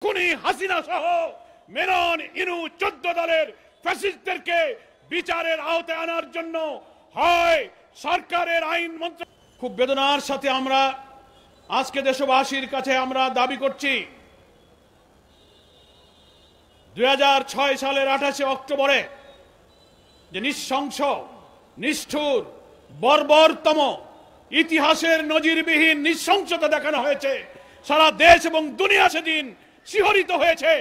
খুনি হাসিনা সহ মেনন ইনু 14 দলের ফ্যাসিস্টদেরকে বিচারের আওতায় আনার জন্য হয় সরকারের আইন মন্ত্রী। খুব বেদনার সাথে আমরা আজকে দেশবাসীর কাছে আমরা দাবি করছি 2006 সালের 28 অক্টোবরে যে নৃশংস নিষ্ঠুর বর্বরতম ইতিহাসের নজিরবিহীন নৃশংসতা দেখানো হয়েছে, সারা দেশ এবং দুনিয়া সেদিন শিহরিত হয়েছে।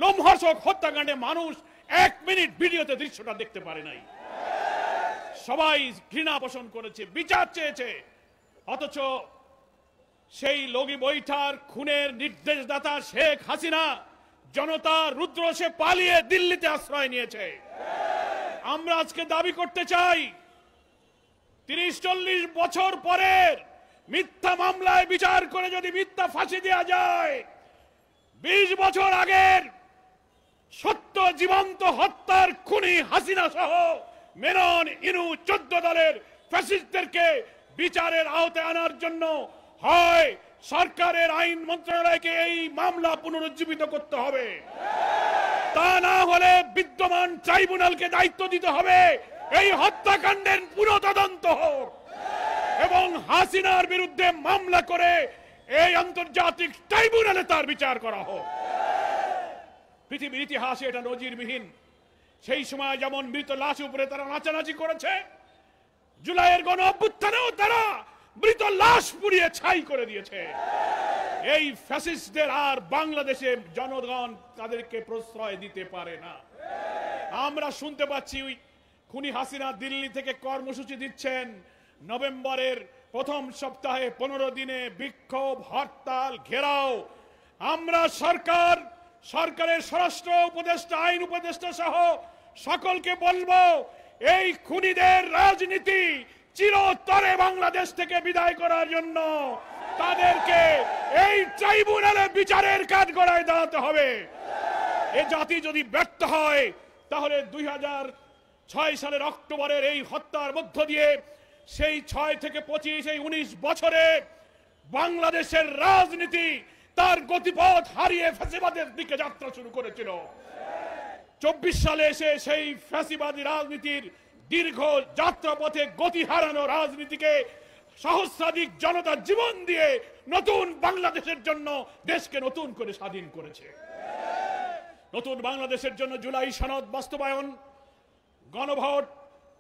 লোমহর্ষক হত্যাকাণ্ডে মানুষ 1 মিনিট ভিডিওতে দৃশ্যটা দেখতে পারে নাই। সবাই ঘৃণা পোষণ করেছে, বিচার চেয়েছে, অথচ সেই লগি বৈঠার খুনের নির্দেশদাতা শেখ হাসিনা জনতা রুদ্র সে পালিয়ে দিল্লিতে আশ্রয় নিয়েছে। আমরা আজকে দাবি করতে চাই 30-40 বছর পরের মিথ্যা মামলায় বিচার করে যদি মিথ্যা ফাঁসি দেওয়া যায়, 20 বছর আগের সত্য জীবন্ত হত্যার খুনি হাসিনা সহ মেনন ইনু 14 দলের ফ্যাসিস্টদেরকে বিচারের আওতায় আনার জন্য হয় সরকারের আইন মন্ত্রণালয়কে এই মামলা পুনরুজ্জীবিত করতে হবে, তা না হলে বিদ্যমান ট্রাইব্যুনালকে দায়িত্ব দিতে হবে এই হত্যাকাণ্ডের পুরো তদন্ত হোক এবং হাসিনার বিরুদ্ধে মামলা করে এই আন্তর্জাতিক ট্রাইব্যুনালে তার বিচার করা হোক। পৃথিবীর ইতিহাসে এটা নজিরবিহীন। সেই সময় যেমন মৃত লাশ উপরে তারা নাচানাচি করেছে, জুলাইয়ের গণ অভ্যুত্থানেও তারা মৃত লাশ পুড়িয়ে ছাই করে দিয়েছে। এই ফ্যাসিস্টদের আর বাংলাদেশে জনগণ তাদেরকে প্রশ্রয় দিতে পারে না। আমরা শুনতে পাচ্ছি খুনি হাসিনা দিল্লি থেকে কর্মসূচি দিচ্ছেন, নভেম্বরের প্রথম সপ্তাহে 15 দিনে বিক্ষোভ, হরতাল, ঘেরাও। আমরা সরকারের স্বরাষ্ট্র উপদেষ্টা, আইন উপদেষ্টা সহ সকলকে বলবো এই খুনিদের রাজনীতি চিরতরে বাংলাদেশ থেকে বিদায় করার জন্য তাদেরকে এই ট্রাইব্যুনালে বিচারের কাঠগড়ায় দাঁড়াতে হবে। এ জাতি যদি ব্যর্থ হয় তাহলে 2006 সালের অক্টোবরের এই হত্যার মধ্য দিয়ে সেই 6 থেকে 25 এই 19 বছরে বাংলাদেশের রাজনীতি তার গতিপথ হারিয়ে ফ্যাসিবাদের দিকে যাত্রা শুরু করেছিল। 24 সালে এসে সেই ফ্যাসিবাদী রাজনীতির দীর্ঘ যাত্রাপথে গতি হারানো রাজনীতিকে সহস্রাধিক জনতা জীবন দিয়ে নতুন বাংলাদেশের জন্য দেশকে নতুন করে স্বাধীন করেছে। নতুন বাংলাদেশের জন্য জুলাই সনদ বাস্তবায়ন, গণভোট,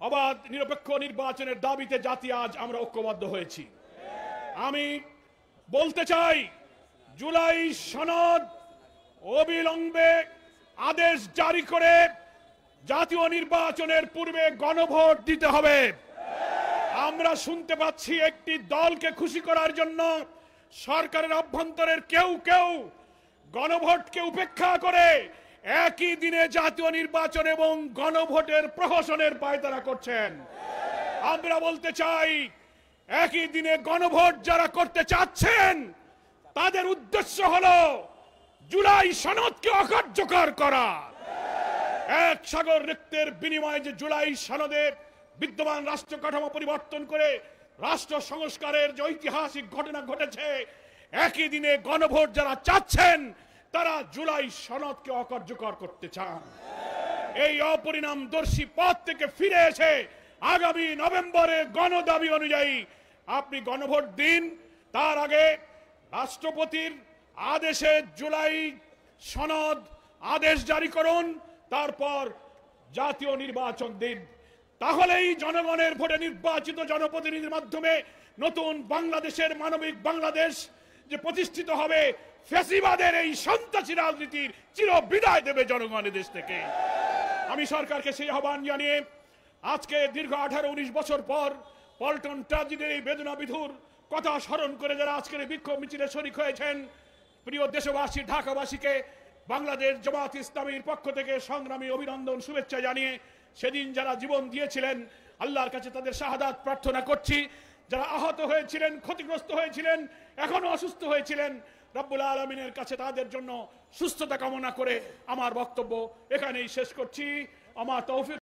অবাধ নিরপেক্ষ নির্বাচনের দাবিতে জাতি আজ আমরা ঐক্যবদ্ধ হয়েছি। আমি বলতে চাই জুলাই সনদ অবিলম্বে আদেশ জারি করে জাতীয় নির্বাচনের পূর্বে গণভোট দিতে হবে। আমরা শুনতে পাচ্ছি একটি দলকে খুশি করার জন্য সরকারের অভ্যন্তরের কেউ গণভোটকে উপেক্ষা করে একই দিনে জাতীয় নির্বাচন এবং গণভোটের প্রহসনের পায়তারা করছেন। আমরা বলতে চাই একই দিনে গণভোট যারা করতে চাচ্ছেন তাদের উদ্দেশ্য হলো জুলাই সনদকে অকার্যকর করা। এক সাগর রক্তের বিনিময়ে যে জুলাই সনদে বিদ্যমান রাষ্ট্র কাঠামো পরিবর্তন করে রাষ্ট্র সংস্কারের যে ঐতিহাসিক ঘটনা ঘটেছে, একই দিনে গণভোট যারা চাচ্ছেন তারা জুলাই সনদকে অকার্যকর করতে চান। এই অপরিণামদর্শী পথ থেকে ফিরে এসে আগামী নভেম্বরে গণদাবি অনুযায়ী আপনি গণভোট দিন। তার আগে রাষ্ট্রপতির আদেশে জুলাই সনদ আদেশ জারি করুন, তারপর জাতীয় নির্বাচন দিন। তাহলেই জনগণের ভোটে নির্বাচিত জনপ্রতিনিধির মাধ্যমে নতুন বাংলাদেশের মানবিক বাংলাদেশ যে প্রতিষ্ঠিত হবে, ফ্যাসিবাদের এই সন্ত্রাসী রাজনীতির চির বিদায় দেবে জনগণের দেশ থেকে। আমি সরকারকে সেই আহ্বান জানিয়ে আজকে দীর্ঘ 18-19 বছর পর পল্টন ট্র্যাজেডির এই বেদনা বিধুর কথা স্মরণ করে যারা আজকের বিক্ষোভ মিছিলে শরীক হয়েছেন, প্রিয় দেশবাসী, ঢাকাবাসীকে বাংলাদেশ জামাত ইসলামীর পক্ষ থেকে সংগ্রামী অভিনন্দন, শুভেচ্ছা জানিয়ে সেদিন যারা জীবন দিয়েছিলেন আল্লাহর কাছে তাদের শাহাদাত প্রার্থনা করছি। যারা আহত হয়েছিলেন, ক্ষতিগ্রস্ত হয়েছিলেন, এখনো অসুস্থ হয়েছিলেন, রব্বুল আলামিনের কাছে তাদের জন্য সুস্থতা কামনা করে আমার বক্তব্য এখানেই শেষ করছি। আমার তৌফিক।